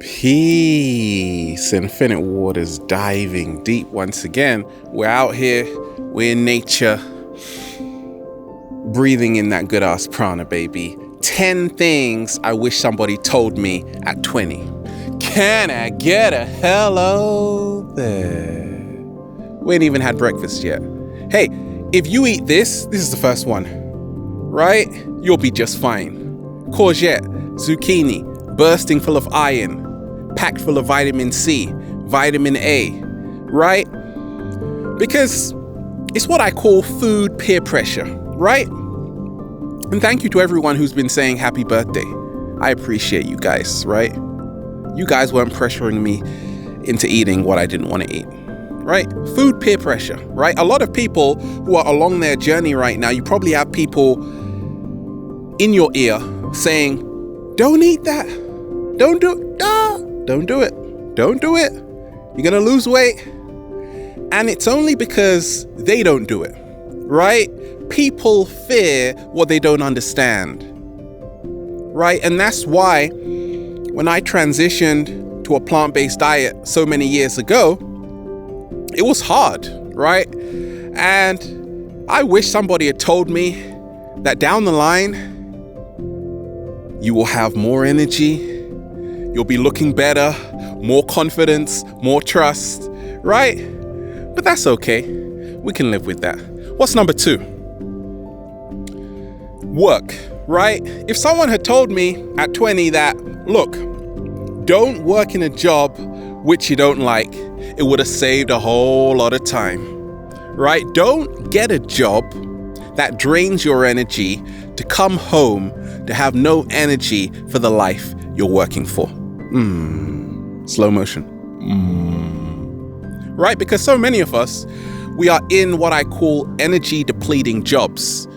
Peace. Infinite waters diving deep once again. We're out here, we're in nature, breathing in that good ass prana, baby. 10 things I wish somebody told me at 20. Can I get a hello there? We ain't even had breakfast yet. Hey, if you eat this is the first one, right? You'll be just fine. Courgette, zucchini, bursting full of iron, packed full of vitamin C, vitamin A, right? Because it's what I call food peer pressure, right? And thank you to everyone who's been saying happy birthday. I appreciate you guys, right? You guys weren't pressuring me into eating what I didn't want to eat, right? Food peer pressure, right? A lot of people who are along their journey right now, you probably have people in your ear saying, don't eat that. Don't do it. Don't do it. Don't do it. You're going to lose weight. And it's only because they don't do it, right? People fear what they don't understand, right? And that's why when I transitioned to a plant-based diet so many years ago, it was hard, right? And I wish somebody had told me that down the line, you will have more energy, you'll be looking better, more confidence, more trust, right? But that's okay. We can live with that. What's number 2? Work, right? If someone had told me at 20 that, look, don't work in a job which you don't like, it would have saved a whole lot of time, right? Don't get a job that drains your energy to come home to have no energy for the life you're working for. Slow motion. Right? Because so many of us, we are in what I call energy depleting jobs.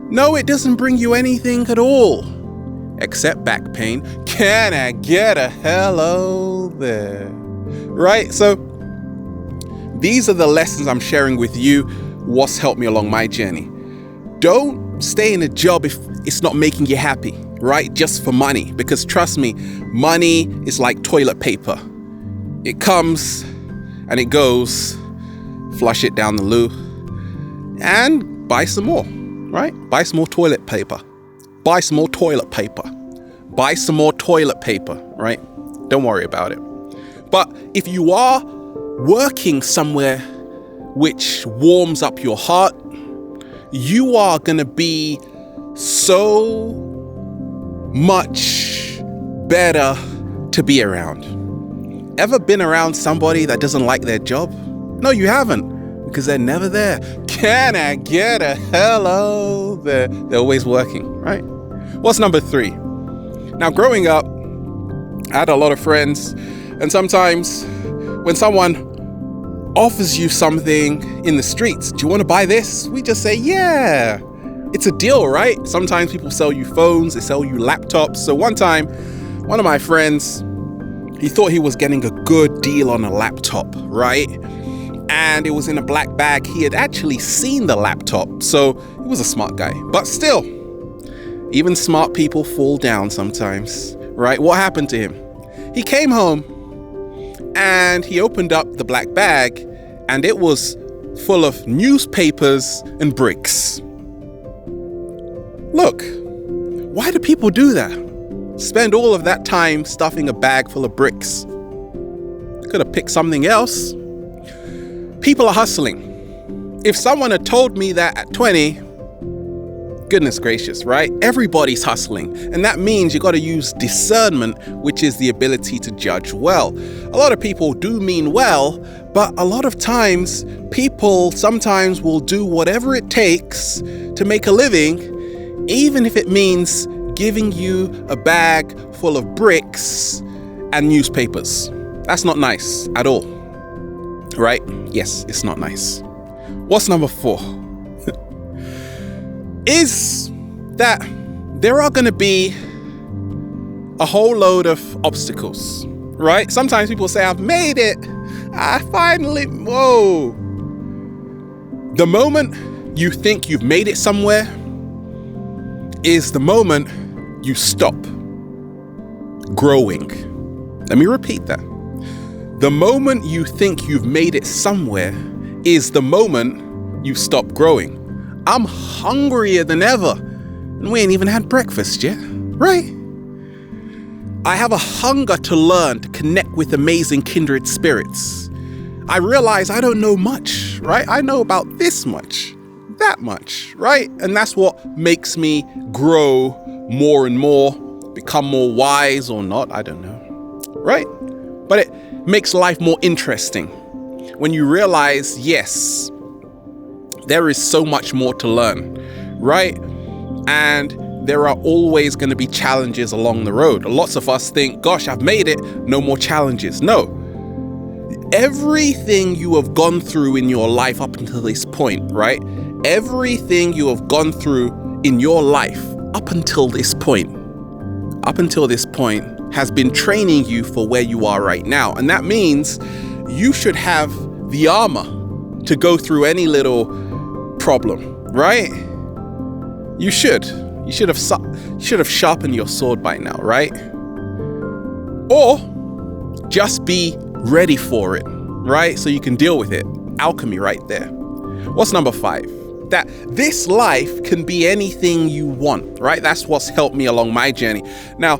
No, it doesn't bring you anything at all, except back pain. Can I get a hello there? Right? So these are the lessons I'm sharing with you, what's helped me along my journey. Don't stay in a job if it's not making you happy, right? Just for money. Because trust me, money is like toilet paper. It comes and it goes. Flush it down the loo and buy some more, right? Buy some more toilet paper. Buy some more toilet paper. Buy some more toilet paper, right? Don't worry about it. But if you are working somewhere which warms up your heart, you are going to be so much better to be around. Ever been around somebody that doesn't like their job? No, you haven't, because they're never there. Can I get a hello there? They're always working, right? What's number 3? Now, growing up, I had a lot of friends, and sometimes when someone offers you something in the streets, do you want to buy this? We just say, yeah. It's a deal, right? Sometimes people sell you phones, they sell you laptops. So one time, one of my friends, he thought he was getting a good deal on a laptop, right? And it was in a black bag. He had actually seen the laptop, so he was a smart guy. But still, even smart people fall down sometimes, right? What happened to him? He came home and he opened up the black bag and it was full of newspapers and bricks. Look, why do people do that? Spend all of that time stuffing a bag full of bricks. Could have picked something else. People are hustling. If someone had told me that at 20, goodness gracious, right? Everybody's hustling. And that means you got to use discernment, which is the ability to judge well. A lot of people do mean well, but a lot of times people sometimes will do whatever it takes to make a living, even if it means giving you a bag full of bricks and newspapers. That's not nice at all, right? Yes, it's not nice. What's number 4? Is that there are going to be a whole load of obstacles, right? Sometimes people say, I've made it. I finally, whoa. The moment you think you've made it somewhere is the moment you stop growing. Let me repeat that. The moment you think you've made it somewhere is the moment you stop growing. I'm hungrier than ever, and we ain't even had breakfast yet, right? I have a hunger to learn, to connect with amazing kindred spirits. I realize I don't know much, right? I know about this much, that much, right? And that's what makes me grow more and more, become more wise or not, I don't know, right? But it makes life more interesting when you realize, yes, there is so much more to learn, right? And there are always going to be challenges along the road. Lots of us think, gosh, I've made it, no more challenges. No. Everything you have gone through in your life up until this point, right? Everything you have gone through in your life up until this point has been training you for where you are right now. And that means you should have the armor to go through any little problem, right? You should have sharpened your sword by now, right? Or just be ready for it, right? So you can deal with it. Alchemy right there. What's number 5? That this life can be anything you want, right? That's what's helped me along my journey. Now,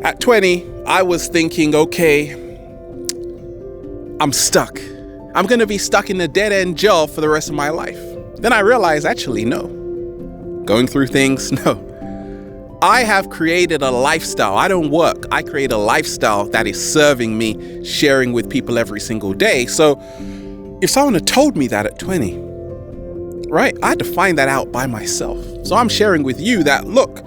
at 20, I was thinking, okay, I'm stuck. I'm going to be stuck in a dead-end job for the rest of my life. Then I realized, actually, no. Going through things, no. I have created a lifestyle. I don't work. I create a lifestyle that is serving me, sharing with people every single day. So if someone had told me that at 20, right, I had to find that out by myself. So I'm sharing with you that, look,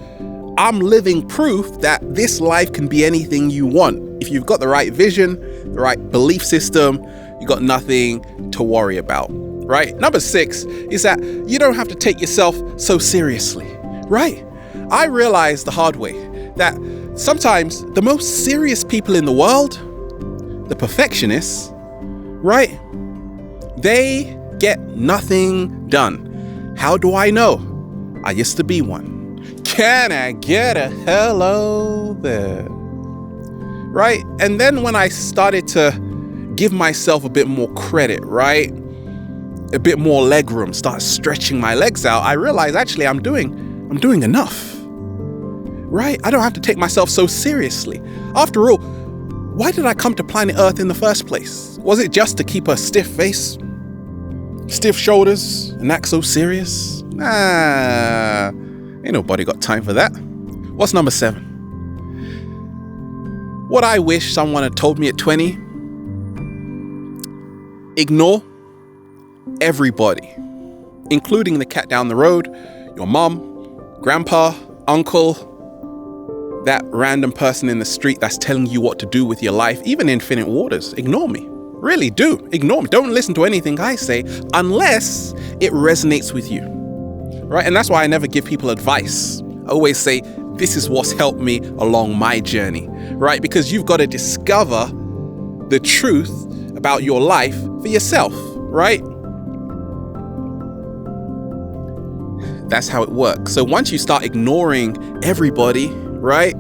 I'm living proof that this life can be anything you want. If you've got the right vision, the right belief system, you got nothing to worry about, right? Number 6 is that you don't have to take yourself so seriously, right? I realized the hard way that sometimes the most serious people in the world, the perfectionists, right? They get nothing done. How do I know? I used to be one. Can I get a hello there? Right? And then when I started to give myself a bit more credit, right? A bit more leg room, start stretching my legs out, I realized actually I'm doing enough. Right? I don't have to take myself so seriously. After all, why did I come to planet Earth in the first place? Was it just to keep a stiff face, stiff shoulders, and act so serious? Nah, ain't nobody got time for that. What's number 7? What I wish someone had told me at 20, ignore everybody, including the cat down the road, your mom, grandpa, uncle, that random person in the street that's telling you what to do with your life, even Infinite Waters. Ignore me. Really do. Ignore me. Don't listen to anything I say unless it resonates with you. Right? And that's why I never give people advice. I always say, this is what's helped me along my journey. Right? Because you've got to discover the truth about your life for yourself. Right? That's how it works. So once you start ignoring everybody, right,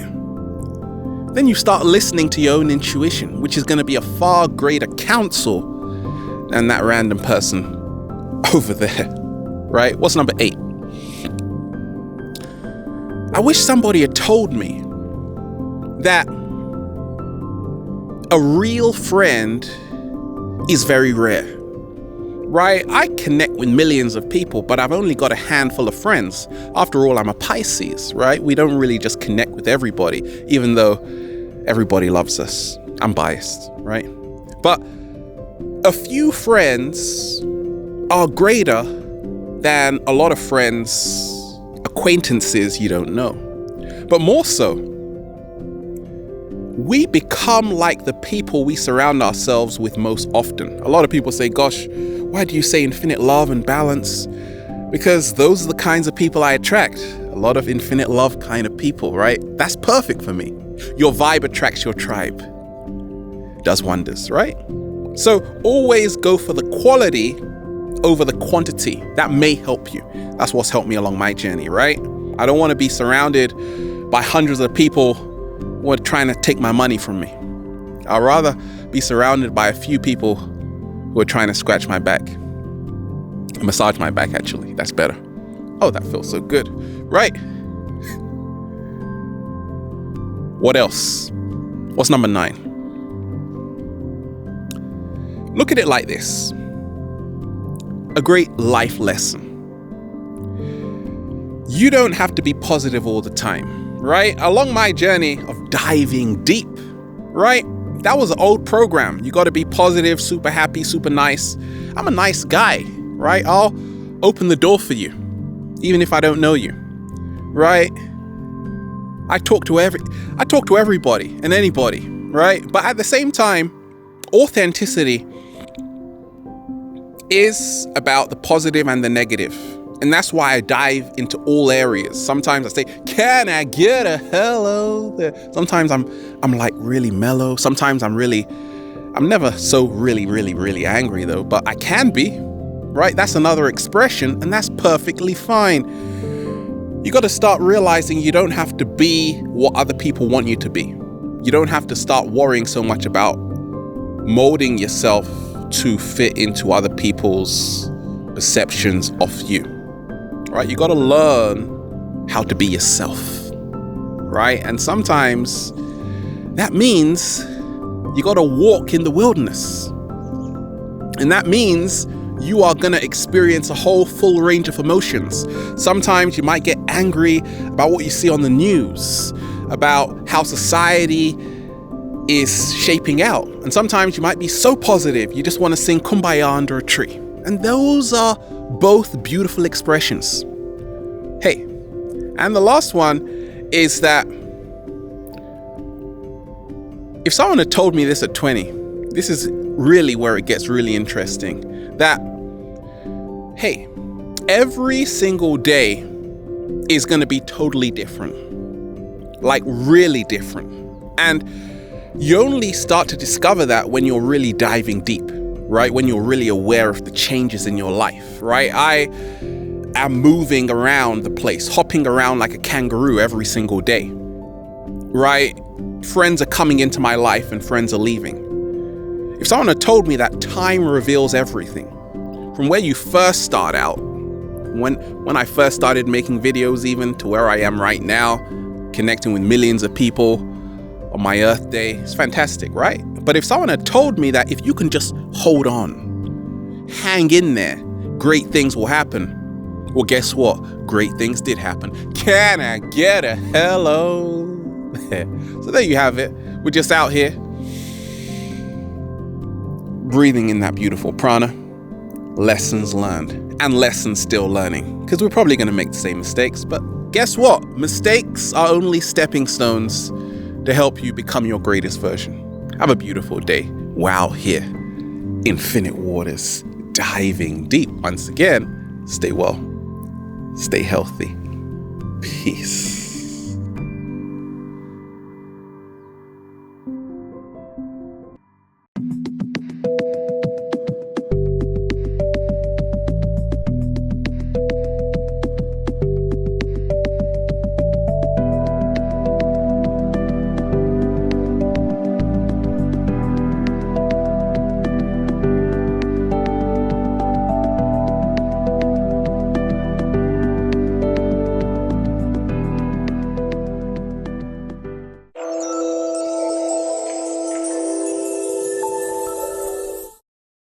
then you start listening to your own intuition, which is going to be a far greater counsel than that random person over there, right? What's number 8? I wish somebody had told me that a real friend is very rare. Right? I connect with millions of people, but I've only got a handful of friends. After all, I'm a Pisces, right? We don't really just connect with everybody, even though everybody loves us. I'm biased, right? But a few friends are greater than a lot of friends, acquaintances you don't know. But more so, we become like the people we surround ourselves with most often. A lot of people say, gosh, why do you say infinite love and balance? Because those are the kinds of people I attract. A lot of infinite love kind of people, right? That's perfect for me. Your vibe attracts your tribe. Does wonders, right? So always go for the quality over the quantity. That may help you. That's what's helped me along my journey, right? I don't want to be surrounded by hundreds of people who are trying to take my money from me. I'd rather be surrounded by a few people who are trying to scratch my back. Massage my back, actually. That's better. Oh, that feels so good. Right. What else? What's number 9? Look at it like this. A great life lesson. You don't have to be positive all the time, right? Along my journey of diving deep, right? That was an old program. You got to be positive, super happy, super nice. I'm a nice guy, right? I'll open the door for you, even if I don't know you, right? I talk to everybody and anybody, right? But at the same time, authenticity is about the positive and the negative. And that's why I dive into all areas. Sometimes I say, can I get a hello there? Sometimes I'm like really mellow. Sometimes I'm never so really angry though, but I can be, right? That's another expression, and that's perfectly fine. You got to start realizing you don't have to be what other people want you to be. You don't have to start worrying so much about molding yourself to fit into other people's perceptions of you. Right? You got to learn how to be yourself, right? And sometimes that means you got to walk in the wilderness. And that means you are going to experience a whole full range of emotions. Sometimes you might get angry about what you see on the news, about how society is shaping out. And sometimes you might be so positive, you just want to sing Kumbaya under a tree. And those are both beautiful expressions. Hey, and the last one is that if someone had told me this at 20, this is really where it gets really interesting, that, hey, every single day is going to be totally different, like really different. And you only start to discover that when you're really diving deep, right? When you're really aware of the changes in your life, right? I am moving around the place, hopping around like a kangaroo every single day, right? Friends are coming into my life and friends are leaving. If someone had told me that time reveals everything, from where you first start out, when I first started making videos, even to where I am right now, connecting with millions of people on my Earth Day, it's fantastic, right? But if someone had told me that if you can just hold on, hang in there, great things will happen. Well, guess what? Great things did happen. Can I get a hello? So there you have it. We're just out here breathing in that beautiful prana. Lessons learned and lessons still learning, because we're probably going to make the same mistakes. But guess what? Mistakes are only stepping stones to help you become your greatest version. Have a beautiful day. Wow, here, infinite waters, diving deep. Once again, stay well, stay healthy. Peace.